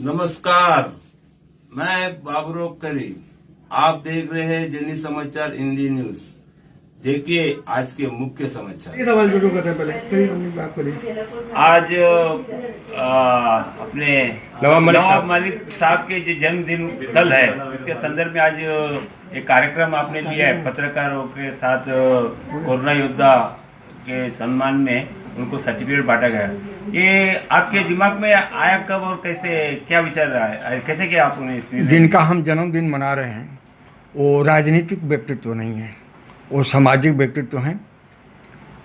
नमस्कार, मैं बाबुराव करी। आप देख रहे हैं जननी समाचार हिंदी न्यूज। देखिए आज के मुख्य समाचार। सवाल शुरू करते हैं पहले बात करिए। आज अपने नवाब मलिक साहब के जो जन्मदिन कल है, इसके संदर्भ में आज एक कार्यक्रम आपने लिया है। पत्रकारों के साथ कोरोना योद्धा के सम्मान में उनको सर्टिफिकेट बांटा गया। ये आपके दिमाग में आया कब और कैसे, क्या विचार आया, कैसे क्या आपने? जिनका हम जन्मदिन मना रहे हैं वो राजनीतिक व्यक्तित्व नहीं है, वो सामाजिक व्यक्तित्व हैं।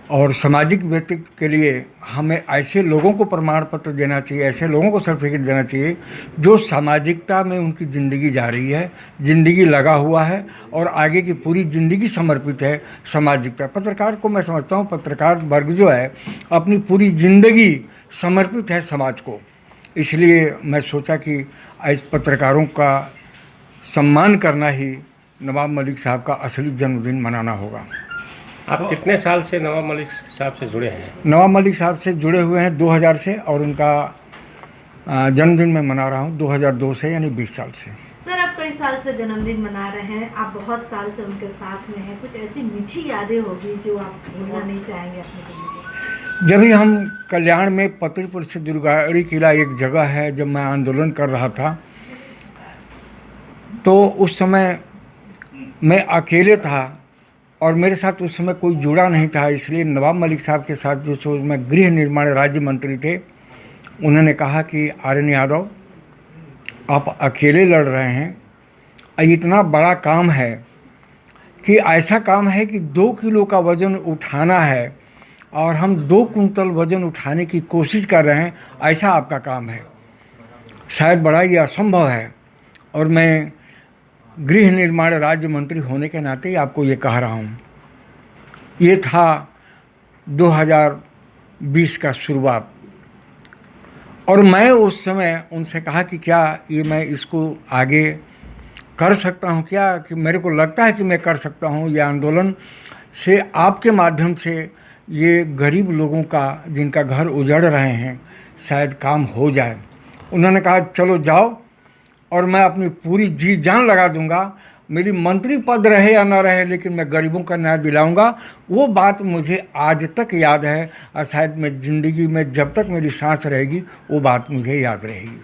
और सामाजिक व्यक्तित्व के लिए हमें ऐसे लोगों को प्रमाण पत्र देना चाहिए, ऐसे लोगों को सर्टिफिकेट देना चाहिए जो सामाजिकता में उनकी ज़िंदगी जा रही है, ज़िंदगी लगा हुआ है और आगे की पूरी ज़िंदगी समर्पित है सामाजिकता। पत्रकार को मैं समझता हूँ, पत्रकार वर्ग जो है अपनी पूरी ज़िंदगी समर्पित है समाज को। इसलिए मैं सोचा कि इस पत्रकारों का सम्मान करना ही नवाब मलिक साहब का असली जन्मदिन मनाना होगा। आप कितने साल से नवाब मलिक साहब से जुड़े हैं? नवाब मलिक साहब से जुड़े हुए हैं 2000 से, और उनका जन्मदिन मैं मना रहा हूँ 2002 से, यानी 20 साल से। सर, आप कई साल से जन्मदिन मना रहे हैं, आप बहुत साल से उनके साथ में हैं, कुछ ऐसी मीठी यादें होगी जो आप भूलना नहीं चाहेंगे अपने को? जब भी हम कल्याण में पत्रीपुर से दुर्गाड़ी किला एक जगह है, जब मैं आंदोलन कर रहा था तो उस समय मैं अकेले था और मेरे साथ उस समय कोई जुड़ा नहीं था। इसलिए नवाब मलिक साहब के साथ जो सो मैं गृह निर्माण राज्य मंत्री थे, उन्होंने कहा कि आर्यन यादव आप अकेले लड़ रहे हैं, इतना बड़ा काम है कि ऐसा काम है कि 2 किलो का वज़न उठाना है और हम 2 कुंटल वज़न उठाने की कोशिश कर रहे हैं, ऐसा आपका काम है। शायद बड़ा ही असंभव है और मैं गृह निर्माण राज्य मंत्री होने के नाते ही आपको ये कह रहा हूँ। ये था 2020 का शुरुआत, और मैं उस समय उनसे कहा कि क्या ये मैं इसको आगे कर सकता हूँ क्या, कि मेरे को लगता है कि मैं कर सकता हूँ। ये आंदोलन से आपके माध्यम से ये गरीब लोगों का जिनका घर उजड़ रहे हैं शायद काम हो जाए। उन्होंने कहा चलो जाओ, और मैं अपनी पूरी जी जान लगा दूंगा, मेरी मंत्री पद रहे या ना रहे, लेकिन मैं गरीबों का न्याय दिलाऊंगा। वो बात मुझे आज तक याद है और शायद मैं ज़िंदगी में जब तक मेरी सांस रहेगी वो बात मुझे याद रहेगी।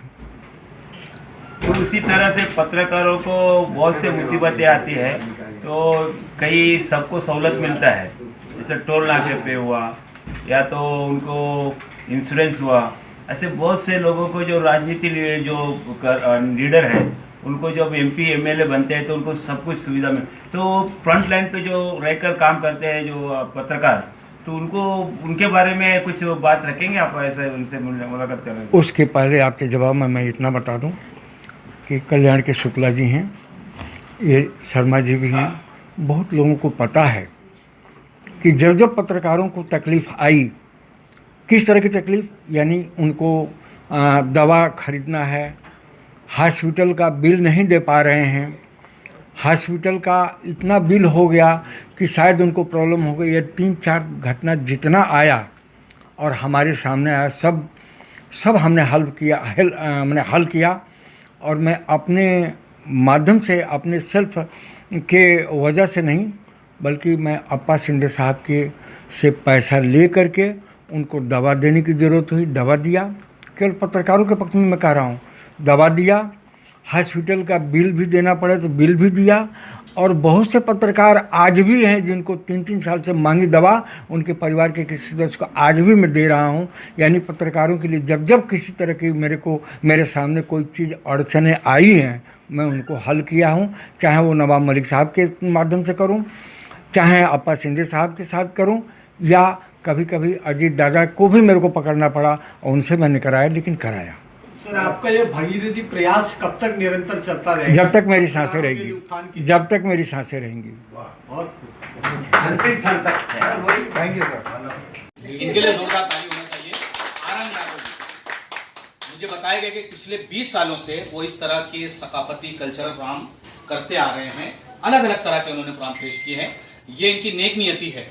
तो उसी तरह से पत्रकारों को बहुत से मुसीबतें आती है, तो कई सबको सहूलत मिलता है, जैसे टोल नाके पे हुआ या तो उनको इंश्योरेंस हुआ। ऐसे बहुत से लोगों को जो राजनीति जो लीडर है उनको जब MP MLA बनते हैं तो उनको सब कुछ सुविधा मिल, तो फ्रंट लाइन पे जो रहकर काम करते हैं जो पत्रकार, तो उनको उनके बारे में कुछ बात रखेंगे आप? ऐसे उनसे मुलाकात करेंगे? उसके पहले आपके जवाब में मैं इतना बता दूं कि कल्याण के शुक्ला जी हैं, ये शर्मा जी भी हैं। बहुत लोगों को पता है कि जब जब पत्रकारों को तकलीफ़ आई, किस तरह की तकलीफ़, यानी उनको दवा खरीदना है, हॉस्पिटल का बिल नहीं दे पा रहे हैं, हॉस्पिटल का इतना बिल हो गया कि शायद उनको प्रॉब्लम हो गई। ये 3-4 घटना जितना आया और हमारे सामने आया, सब हमने हमने हल किया। और मैं अपने माध्यम से, अपने सेल्फ के वजह से नहीं, बल्कि मैं अप्पा शिंदे साहब के से पैसा ले करके उनको दवा देने की ज़रूरत हुई, दवा दिया। केवल पत्रकारों के पक्ष में मैं कह रहा हूँ, दवा दिया। हॉस्पिटल का बिल भी देना पड़े तो बिल भी दिया। और बहुत से पत्रकार आज भी हैं जिनको 3-3 साल से मांगी दवा, उनके परिवार के किसी सदस्य को आज भी मैं दे रहा हूँ। यानी पत्रकारों के लिए जब जब किसी तरह की मेरे सामने कोई चीज़ अड़चने आई हैं, मैं उनको हल किया हूँ। चाहे वो नवाब मलिक साहब के माध्यम से करूँ, चाहे अप्पा शिंदे साहब के साथ करूँ, या कभी कभी अजीत दादा को भी मेरे को पकड़ना पड़ा और उनसे मैंने कराया, लेकिन कराया। सर, आपका ये भगीरथी प्रयास कब तक निरंतर चलता रहेगा? जब तक मेरी सांसें रहेगी, जब तक मेरी सांसें रहेंगी। Thank you sir. इनके लिए जोरदार ताली होना चाहिए। आनंद यादव मुझे बताया गया कि पिछले 20 सालों से वो इस तरह के सकाफती कल्चरल प्रोग्राम करते आ रहे हैं। अलग अलग तरह के उन्होंने प्रोग्राम पेश किए हैं। ये इनकी नेक नियति है,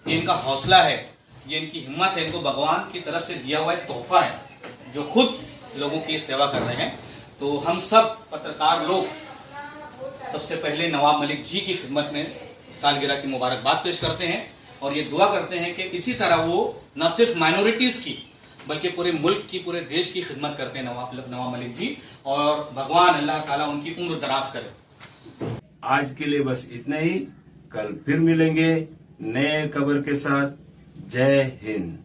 ये इनका हौसला है, ये इनकी हिम्मत है, इनको भगवान की तरफ से दिया हुआ एक तोहफा है, जो खुद लोगों की सेवा कर रहे हैं। तो हम सब पत्रकार लोग सबसे पहले नवाब मलिक जी की खिदमत में सालगिरह की मुबारकबाद पेश करते हैं और ये दुआ करते हैं कि इसी तरह वो न सिर्फ माइनॉरिटीज की बल्कि पूरे मुल्क की, पूरे देश की खिदमत करते हैं नवाब मलिक जी, और भगवान अल्लाह ताला उनकी उम्र दराज करे। आज के लिए बस इतना ही। कल फिर मिलेंगे नए खबर के साथ। जय हिंद।